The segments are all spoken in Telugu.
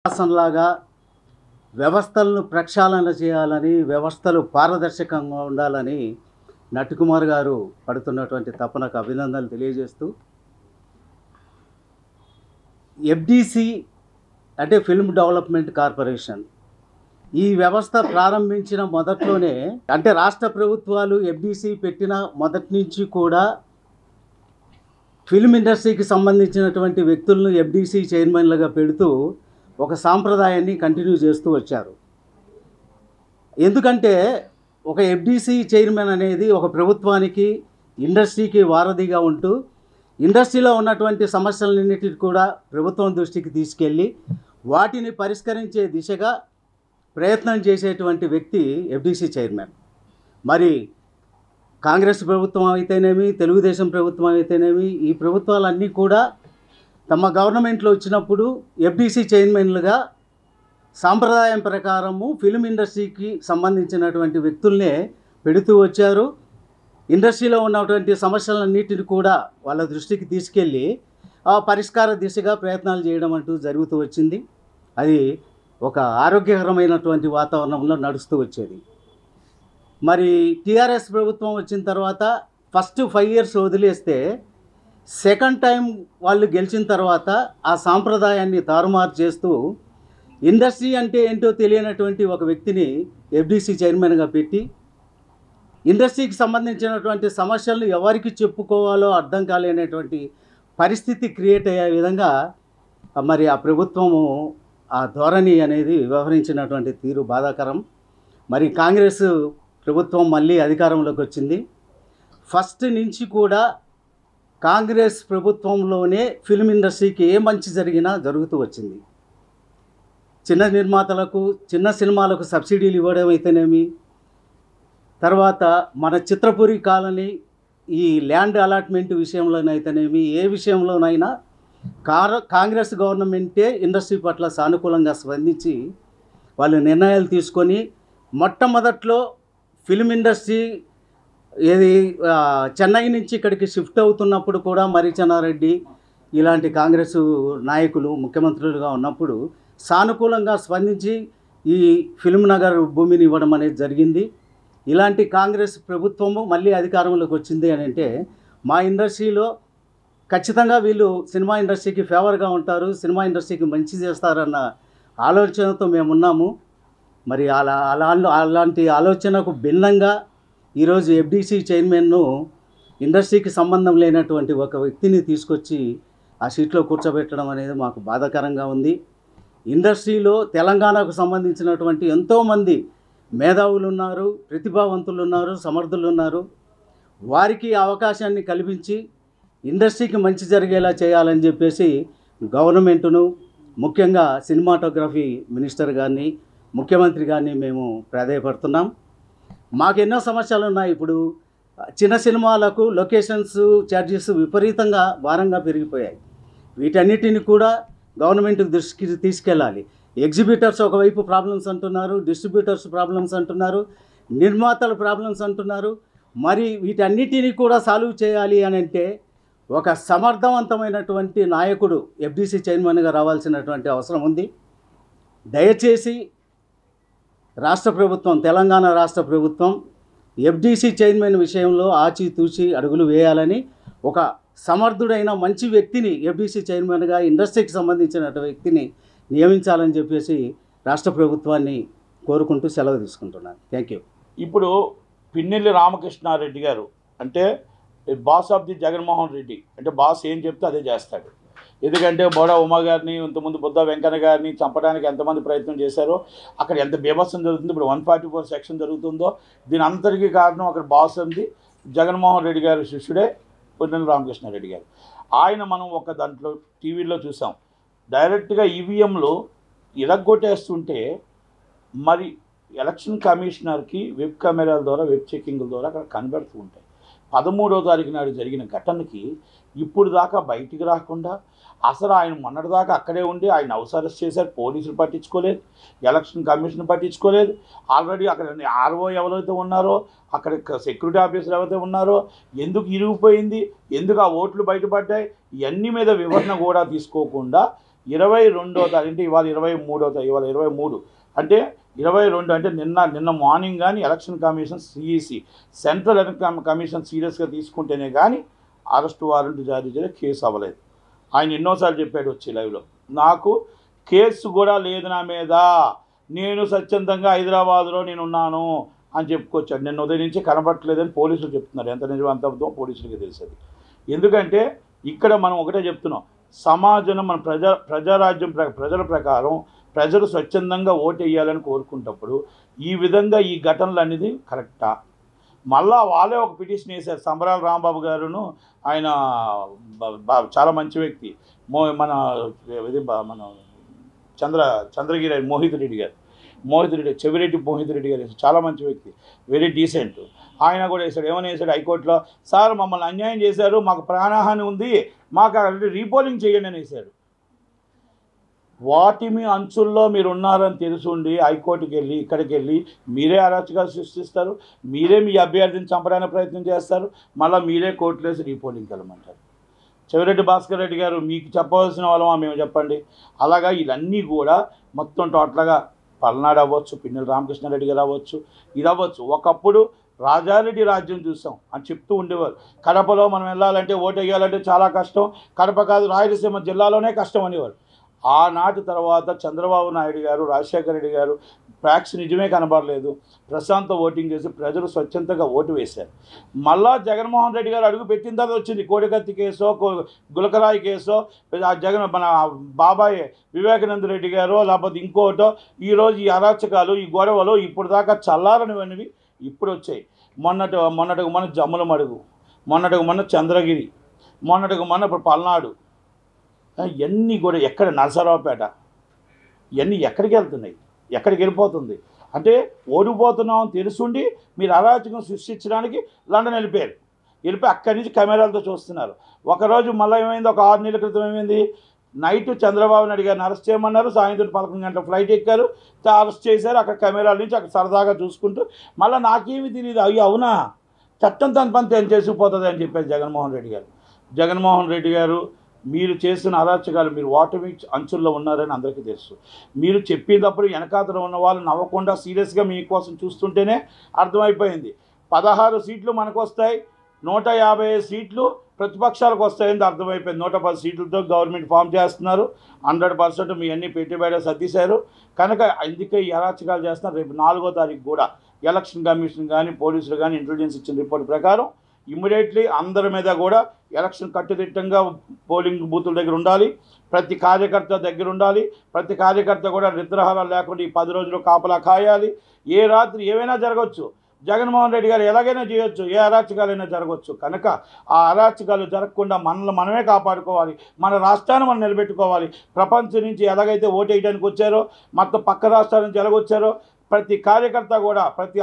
శాసనలాగా వ్యవస్థలను ప్రక్షాళన చేయాలని, వ్యవస్థలు పారదర్శకంగా ఉండాలని నట్టికుమార్ గారు పడుతున్నటువంటి తపనకు అభినందనలు తెలియజేస్తూ, ఎఫ్డిసి అంటే ఫిల్మ్ డెవలప్మెంట్ కార్పొరేషన్ ఈ వ్యవస్థ ప్రారంభించిన మొదట్లోనే, అంటే రాష్ట్ర ప్రభుత్వాలు ఎఫ్డిసి పెట్టిన మొదటి నుంచి కూడా ఫిల్మ్ ఇండస్ట్రీకి సంబంధించినటువంటి వ్యక్తులను ఎఫ్డిసి చైర్మన్లుగా పెడుతూ ఒక సాంప్రదాయాన్ని కంటిన్యూ చేస్తూ వచ్చారు. ఎందుకంటే ఒక ఎఫ్డిసి చైర్మన్ అనేది ఒక ప్రభుత్వానికి, ఇండస్ట్రీకి వారధిగా ఉంటూ ఇండస్ట్రీలో ఉన్నటువంటి సమస్యలన్నిటిని కూడా ప్రభుత్వం దృష్టికి తీసుకెళ్ళి వాటిని పరిష్కరించే దిశగా ప్రయత్నం చేసేటువంటి వ్యక్తి ఎఫ్డిసి చైర్మన్. మరి కాంగ్రెస్ ప్రభుత్వం అయితేనేమి, తెలుగుదేశం ప్రభుత్వం అయితేనేమి, ఈ ప్రభుత్వాలన్నీ కూడా తమ గవర్నమెంట్లో వచ్చినప్పుడు ఎఫ్డిసి చైర్మన్లుగా సాంప్రదాయం ప్రకారము ఫిల్మ్ ఇండస్ట్రీకి సంబంధించినటువంటి వ్యక్తుల్నే పెడుతూ వచ్చారు. ఇండస్ట్రీలో ఉన్నటువంటి సమస్యలన్నిటిని కూడా వాళ్ళ దృష్టికి తీసుకెళ్ళి ఆ పరిష్కార దిశగా ప్రయత్నాలు చేయడం అంటూ జరుగుతూ వచ్చింది. అది ఒక ఆరోగ్యకరమైనటువంటి వాతావరణంలో నడుస్తూ వచ్చేది. మరి టీఆర్ఎస్ ప్రభుత్వం వచ్చిన తర్వాత ఫస్ట్ 5 years వదిలేస్తే సెకండ్ టైం వాళ్ళు గెలిచిన తర్వాత ఆ సాంప్రదాయాన్ని తారుమారు చేస్తూ ఇండస్ట్రీ అంటే ఏంటో తెలియనటువంటి ఒక వ్యక్తిని ఎఫ్డిసి చైర్మన్గా పెట్టి ఇండస్ట్రీకి సంబంధించినటువంటి సమస్యలను ఎవరికి చెప్పుకోవాలో అర్థం కాలేనటువంటి పరిస్థితి క్రియేట్ అయ్యే విధంగా మరి ఆ ప్రభుత్వము ఆ ధోరణి అనేది వ్యవహరించినటువంటి తీరు బాధాకరం. మరి కాంగ్రెస్ ప్రభుత్వం మళ్ళీ అధికారంలోకి వచ్చింది. ఫస్ట్ నుంచి కూడా కాంగ్రెస్ ప్రభుత్వంలోనే ఫిల్మ్ ఇండస్ట్రీకి ఏ మంచి జరిగినా జరుగుతూ వచ్చింది. చిన్న నిర్మాతలకు, చిన్న సినిమాలకు సబ్సిడీలు ఇవ్వడం అయితేనేమి, తర్వాత మన చిత్రపురి కాలనీ ఈ ల్యాండ్ అలాట్మెంట్ విషయంలోనైతేనేమి, ఏ విషయంలోనైనా కాంగ్రెస్ గవర్నమెంటే ఇండస్ట్రీ పట్ల సానుకూలంగా స్పందించి వాళ్ళు నిర్ణయాలు తీసుకొని మొట్టమొదట్లో ఫిల్మ్ ఇండస్ట్రీ ఏది చెన్నై నుంచి ఇక్కడికి షిఫ్ట్ అవుతున్నప్పుడు కూడా మర్రి చెన్నారెడ్డి ఇలాంటి కాంగ్రెస్ నాయకులు ముఖ్యమంత్రులుగా ఉన్నప్పుడు సానుకూలంగా స్పందించి ఈ ఫిల్మ్ నగర్ భూమిని ఇవ్వడం అనేది జరిగింది. ఇలాంటి కాంగ్రెస్ ప్రభుత్వము మళ్ళీ అధికారంలోకి వచ్చింది అని అంటే మా ఇండస్ట్రీలో ఖచ్చితంగా వీళ్ళు సినిమా ఇండస్ట్రీకి ఫేవర్గా ఉంటారు, సినిమా ఇండస్ట్రీకి మంచి చేస్తారన్న ఆలోచనతో మేము ఉన్నాము. మరి అలాంటి ఆలోచనకు భిన్నంగా ఈరోజు ఎఫ్డిసి చైర్మన్ను ఇండస్ట్రీకి సంబంధం లేనటువంటి ఒక వ్యక్తిని తీసుకొచ్చి ఆ సీట్లో కూర్చోబెట్టడం అనేది మాకు బాధాకరంగా ఉంది. ఇండస్ట్రీలో తెలంగాణకు సంబంధించినటువంటి ఎంతోమంది మేధావులు ఉన్నారు, ప్రతిభావంతులు ఉన్నారు, సమర్థులు ఉన్నారు. వారికి అవకాశాన్ని కల్పించి ఇండస్ట్రీకి మంచి జరిగేలా చేయాలని చెప్పేసి గవర్నమెంటును, ముఖ్యంగా సినిమాటోగ్రఫీ మినిస్టర్ గారిని, ముఖ్యమంత్రి గారిని మేము ప్రాధేయపడుతున్నాం. మాకెన్నో సమస్యలు ఉన్నాయి. ఇప్పుడు చిన్న సినిమాలకు లొకేషన్స్ ఛార్జెస్ విపరీతంగా భారంగా పెరిగిపోయాయి. వీటన్నిటిని కూడా గవర్నమెంట్ దృష్టికి తీసుకెళ్ళాలి. ఎగ్జిబిటర్స్ ఒకవైపు ప్రాబ్లమ్స్ అంటున్నారు, డిస్ట్రిబ్యూటర్స్ ప్రాబ్లమ్స్ అంటున్నారు, నిర్మాతల ప్రాబ్లమ్స్ అంటున్నారు. మరి వీటన్నిటిని కూడా సాల్వ్ చేయాలి అని అంటే ఒక సమర్థవంతమైనటువంటి నాయకుడు ఎఫ్డిసి చైర్మన్గా రావాల్సినటువంటి అవసరం ఉంది. దయచేసి రాష్ట్ర ప్రభుత్వం, తెలంగాణ రాష్ట్ర ప్రభుత్వం ఎఫ్డిసి చైర్మన్ విషయంలో ఆచితూచి అడుగులు వేయాలని, ఒక సమర్థుడైన మంచి వ్యక్తిని ఎఫ్డిసి చైర్మన్గా ఇండస్ట్రీకి సంబంధించిన వ్యక్తిని నియమించాలని చెప్పేసి రాష్ట్ర ప్రభుత్వాన్ని కోరుకుంటూ సెలవు తీసుకుంటున్నాను. Thank you. ఇప్పుడు పిన్నెల్లి రామకృష్ణారెడ్డి గారు అంటే boss of the Jaganmohan Reddy, అంటే బాస్ ఏం చెప్తే అదే చేస్తాడు. ఎందుకంటే బోడా ఉమా గారిని, ఇంతకుముందు బుద్ధ వెంకన్న గారిని చంపడానికి ఎంతమంది ప్రయత్నం చేశారో, అక్కడ ఎంత బీభత్సం జరుగుతుంది, ఇప్పుడు 144 సెక్షన్ జరుగుతుందో, దీని అంతటికీ కారణం అక్కడ బాస్ ఉంది జగన్మోహన్ రెడ్డి గారి శిష్యుడే పిన్నెల్లి రామకృష్ణారెడ్డి గారు. ఆయన మనం ఒక దాంట్లో టీవీలో చూసాం, డైరెక్ట్గా ఈవీఎంలో ఇరగ్గొట్టేస్తుంటే మరి ఎలక్షన్ కమిషనర్కి వెబ్ కెమెరాల ద్వారా, వెబ్ చెకింగ్ల ద్వారా అక్కడ కనబడుతూ ఉంటాయి. 13వ తారీఖు నాడు జరిగిన ఘటనకి ఇప్పుడు దాకా బయటికి రాకుండా, అసలు ఆయన మొన్నటిదాకా అక్కడే ఉండి ఆయన హౌస్ అరెస్ట్ చేశారు, పోలీసులు పట్టించుకోలేదు, ఎలక్షన్ కమిషన్ పట్టించుకోలేదు. ఆల్రెడీ అక్కడ ఆర్ఓ ఎవరైతే ఉన్నారో, అక్కడ సెక్యూరిటీ ఆఫీసర్ ఎవరైతే ఉన్నారో, ఎందుకు ఇరిగిపోయింది, ఎందుకు ఆ ఓట్లు బయటపడ్డాయి, ఇవన్నీ మీద వివరణ కూడా తీసుకోకుండా 22వ తారీఖు అంటే ఇవాళ 23వ తారీఖు, ఇవాళ 23 అంటే 22 అంటే నిన్న మార్నింగ్ కానీ election commission CEC central election commission సీరియస్గా తీసుకుంటేనే కానీ అరెస్ట్ వారెంట్ జారీ చేయలేదు, కేసు అవ్వలేదు. ఆయన ఎన్నోసార్లు చెప్పాడు వచ్చి లైవ్లో, నాకు కేసు కూడా లేదు నా మీద, నేను స్వచ్ఛందంగా హైదరాబాద్లో నేను ఉన్నాను అని చెప్పుకొచ్చాడు. నిన్న ఉదయం నుంచి కనబట్టలేదని పోలీసులు చెప్తున్నారు. ఎంత నిజం అంత అబద్ధం పోలీసులకి తెలిసేది. ఎందుకంటే ఇక్కడ మనం ఒకటే చెప్తున్నాం, సమాజం మన ప్రజారాజ్యం ప్రజల ప్రకారం ప్రజలు స్వచ్ఛందంగా ఓటు వేయాలని కోరుకుంటప్పుడు ఈ విధంగా ఈ ఘటనలు అనేది కరెక్టా? మళ్ళా వాళ్ళే ఒక పిటిషన్ వేశారు. సంబరాల రాంబాబు గారును, ఆయన చాలా మంచి వ్యక్తి, మన చంద్రగిరి మోహిత్ రెడ్డి చెవిరెడ్డి మోహిత్ రెడ్డి గారు చాలా మంచి వ్యక్తి, వెరీ డీసెంట్. ఆయన కూడా వేశాడు. ఏమని వేశాడు హైకోర్టులో, సార్ మమ్మల్ని అన్యాయం చేశారు, మాకు ప్రాణహాని ఉంది, మాకు రీపోలింగ్ చేయండి అని వేశాడు. వాటిమి అంచుల్లో మీరు ఉన్నారని తెలుసుండి హైకోర్టుకి వెళ్ళి ఇక్కడికి వెళ్ళి మీరే అరాచకాలు సృష్టిస్తారు, మీరే మీ అభ్యర్థిని చంపడానికి ప్రయత్నం చేస్తారు, మళ్ళీ మీరే కోర్టులో వేసి రీపోలింగ్కి వెళ్ళమంటారు. చెవిరెడ్డి భాస్కర్ రెడ్డి గారు మీకు చెప్పవలసిన వాళ్ళమా మేము చెప్పండి. అలాగా ఇవన్నీ కూడా మొత్తం టోటల్గా పల్నాడు అవ్వచ్చు, పిన్నెల రామకృష్ణారెడ్డి గారు అవ్వచ్చు, ఇది అవ్వచ్చు. ఒకప్పుడు రాజారెడ్డి రాజ్యం చూసాం అని చెప్తూ ఉండేవారు. కడపలో మనం వెళ్ళాలంటే ఓటు వేయాలంటే చాలా కష్టం, కడప కాదు రాయలసీమ జిల్లాలోనే కష్టం అనేవారు. ఆనాటి తర్వాత చంద్రబాబు నాయుడు గారు, రాజశేఖర రెడ్డి గారు ఫ్యాక్స్ నిజమే కనబడలేదు, ప్రశాంత ఓటింగ్ చేసి ప్రజలు స్వచ్ఛందంగా ఓటు వేశారు. మళ్ళా జగన్మోహన్ రెడ్డి గారు అడుగు పెట్టిన తర్వాత వచ్చింది కోడికత్తి కేసో, గులకరాయి కేసో, మన బాబాయ్ వివేకానంద రెడ్డి గారో లేకపోతే ఇంకోటో, ఈరోజు ఈ అరాచకాలు ఈ గొడవలు ఇప్పుడు దాకా చల్లారనివనివి ఇప్పుడు వచ్చాయి. మొన్నటికి మన జమ్ముల మడుగు, మొన్నటికి మన చంద్రగిరి, మొన్నటికి మన ఇప్పుడు పల్నాడు, ఇవన్నీ కూడా ఎక్కడ నరసరావుపేట, ఇవన్నీ ఎక్కడికి వెళ్తున్నాయి, ఎక్కడికి వెళ్ళిపోతుంది అంటే ఓడిపోతున్నాం తెలుసుండి మీరు అరాచకం సృష్టించడానికి లండన్ వెళ్ళిపోయి అక్కడి నుంచి కెమెరాలతో చూస్తున్నారు. ఒకరోజు మళ్ళీ ఏమైంది, ఒక 6 నెలల క్రితం ఏమైంది, నైట్ చంద్రబాబు నాయుడు గారిని అరెస్ట్ చేయమన్నారు, సాయంత్రం 11 గంటల ఫ్లైట్ ఎక్కారు, అరెస్ట్ చేశారు. అక్కడ కెమెరాల నుంచి అక్కడ సరదాగా చూసుకుంటూ మళ్ళీ నాకేమీ తెలియదు, అయ్యో అవునా చట్టం తన పని తను చేసుకుపోతుంది అని చెప్పారు జగన్మోహన్ రెడ్డి గారు. మీరు చేసిన అరాచకాలు, మీరు ఓటమి అంచుల్లో ఉన్నారని అందరికీ తెలుసు. మీరు చెప్పేటప్పుడు వెనకాతలో ఉన్న వాళ్ళు నవ్వకుండా సీరియస్గా మీకోసం చూస్తుంటేనే అర్థమైపోయింది. 16 సీట్లు మనకు వస్తాయి, 150 సీట్లు ప్రతిపక్షాలకు వస్తాయని అర్థమైపోయింది. 110 సీట్లతో గవర్నమెంట్ ఫామ్ చేస్తున్నారు, 100% మీ అన్ని పెట్టుబడి సర్దిశారు. కనుక అందుకే ఈ అరాచకాలు చేస్తున్నారు. రేపు 4వ తారీఖు కూడా ఎలక్షన్ కమిషన్ కానీ పోలీసులు కానీ ఇంటెలిజెన్స్ ఇచ్చిన రిపోర్ట్ ప్రకారం ఇమ్మీడియట్లీ అందరి మీద కూడా ఎలక్షన్ కట్టుదిట్టంగా పోలింగ్ బూతుల దగ్గర ఉండాలి, ప్రతి కార్యకర్త దగ్గర ఉండాలి, ప్రతి కార్యకర్త కూడా నిద్రాహారాలు లేకుండా ఈ 10 రోజులు కాపలా కాయాలి. ఏ రాత్రి ఏమైనా జరగవచ్చు, జగన్మోహన్ రెడ్డి గారు ఎలాగైనా చేయొచ్చు, ఏ అరాచకాలైనా జరగవచ్చు. కనుక ఆ అరాచకాలు జరగకుండా మనల్ని మనమే కాపాడుకోవాలి, మన రాష్ట్రాన్ని మనం నిలబెట్టుకోవాలి. ప్రపంచం నుంచి ఎలాగైతే ఓటు వేయడానికి వచ్చారో, మొత్తం పక్క రాష్ట్రాల నుంచి ఎలాగొచ్చారో ప్రతి కార్యకర్త కూడా, ప్రతి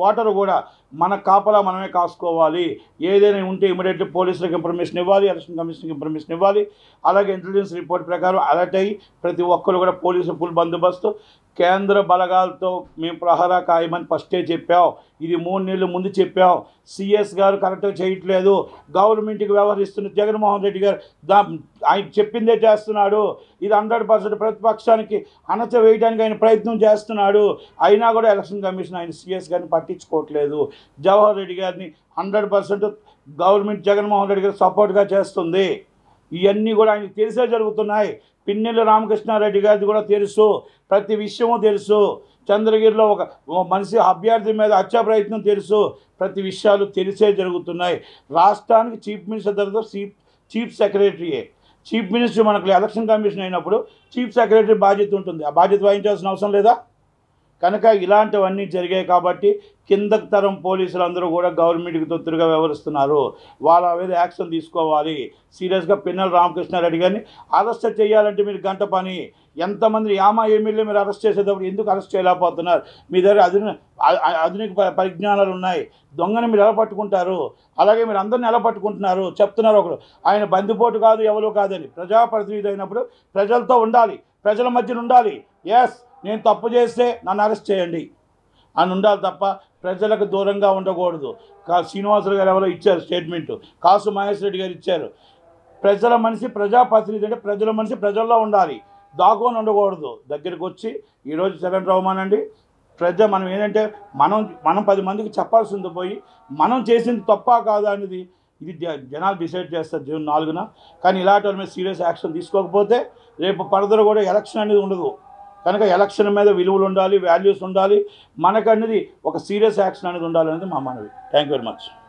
ఓటరు కూడా మన కాపలా మనమే కాసుకోవాలి. ఏదైనా ఉంటే ఇమీడియట్లీ పోలీసులకు ఇన్ఫర్మేషన్ ఇవ్వాలి, ఎలక్షన్ కమిషన్కి ఇన్ఫర్మేషన్ ఇవ్వాలి. అలాగే ఇంటెలిజెన్స్ రిపోర్ట్ ప్రకారం అలర్ట్ అయ్యి ప్రతి ఒక్కరు కూడా పోలీసు ఫుల్ బందోబస్తు, కేంద్ర బలగాలతో మేము ప్రహరా కాయమని ఫస్టే చెప్పాం. ఇది 3 నెలల ముందు చెప్పాం. సిఎస్ గారు కరెక్ట్గా చేయట్లేదు, గవర్నమెంట్కి వ్యవహరిస్తున్న జగన్మోహన్ రెడ్డి గారు ఆయన చెప్పిందే చేస్తున్నాడు. ఇది 100% ప్రతిపక్షానికి అణచవేయడానికి ఆయన ప్రయత్నం చేస్తున్నాడు. అయినా కూడా ఎలక్షన్ కమిషన్ ఆయన సిఎస్ గారిని పట్టించుకోవట్లేదు. జవహర్ రెడ్డి గారిని 100% గవర్నమెంట్ జగన్మోహన్ రెడ్డి గారు సపోర్ట్గా చేస్తుంది. ఇవన్నీ కూడా ఆయనకు తెలిసే జరుగుతున్నాయి. పిన్నెల రామకృష్ణారెడ్డి గారిది కూడా తెలుసు, ప్రతి విషయము తెలుసు. చంద్రగిరిలో ఒక మనిషి అభ్యర్థి మీద హత్యా ప్రయత్నం తెలుసు. ప్రతి విషయాలు తెలిసే జరుగుతున్నాయి. రాష్ట్రానికి చీఫ్ మినిస్టర్ తర్వాత చీఫ్ సెక్రటరీయే. చీఫ్ మినిస్టర్ మనకు ఎలక్షన్ కమిషన్ అయినప్పుడు చీఫ్ సెక్రటరీ బాధ్యత ఉంటుంది. ఆ బాధ్యత వహించాల్సిన అవసరం లేదా? కనుక ఇలాంటివన్నీ జరిగాయి కాబట్టి కింద తరం పోలీసులు అందరూ కూడా గవర్నమెంట్కి తొత్తులుగా వ్యవహరిస్తున్నారు. వాళ్ళ మీద యాక్షన్ తీసుకోవాలి. సీరియస్గా పిన్నెల రామకృష్ణారెడ్డి గారిని అరెస్ట్ చేయాలంటే మీరు గంట పని. ఎంతమంది ఎమ్మెల్యే మీరు అరెస్ట్ చేసేటప్పుడు ఎందుకు అరెస్ట్ చేయలేకపోతున్నారు? మీ దగ్గర ఆధునిక పరిజ్ఞానాలు ఉన్నాయి. దొంగని మీరు ఎలా పట్టుకుంటారు? అలాగే మీరు అందరిని ఎలా పట్టుకుంటున్నారు? చెప్తున్నారు ఒకరు, ఆయన బందిపోటు కాదు ఎవరు కాదని. ప్రజాప్రతినిధి అయినప్పుడు ప్రజలతో ఉండాలి, ప్రజల మధ్యన ఉండాలి. ఎస్, నేను తప్పు చేస్తే నన్ను అరెస్ట్ చేయండి అని ఉండాలి తప్ప ప్రజలకు దూరంగా ఉండకూడదు. శ్రీనివాసరావు గారు ఎవరో ఇచ్చారు స్టేట్మెంటు, కాసు మహేష్ రెడ్డి గారు ఇచ్చారు. ప్రజల మనిషి ప్రజాప్రతినిధి అంటే ప్రజల మనిషి ప్రజల్లో ఉండాలి, దాక్కొని ఉండకూడదు. దగ్గరికి వచ్చి ఈరోజు చరణ్ రావుమానండి మనం ఏంటంటే మనం 10 మందికి చెప్పాల్సింది పోయి మనం చేసింది తప్ప కాదా అనేది ఇది జనాలు డిసైడ్ చేస్తారు జూన్ 4న. కానీ ఇలాంటి వాళ్ళ మీద సీరియస్ యాక్షన్ తీసుకోకపోతే రేపు ఫర్దర్ కూడా ఎలక్షన్ అనేది ఉండదు. కనుక ఎలక్షన్ మీద విలువలు ఉండాలి, వాల్యూస్ ఉండాలి, మనకు అనేది ఒక సీరియస్ యాక్షన్ అనేది ఉండాలనేది మా మనవి. Thank you very much.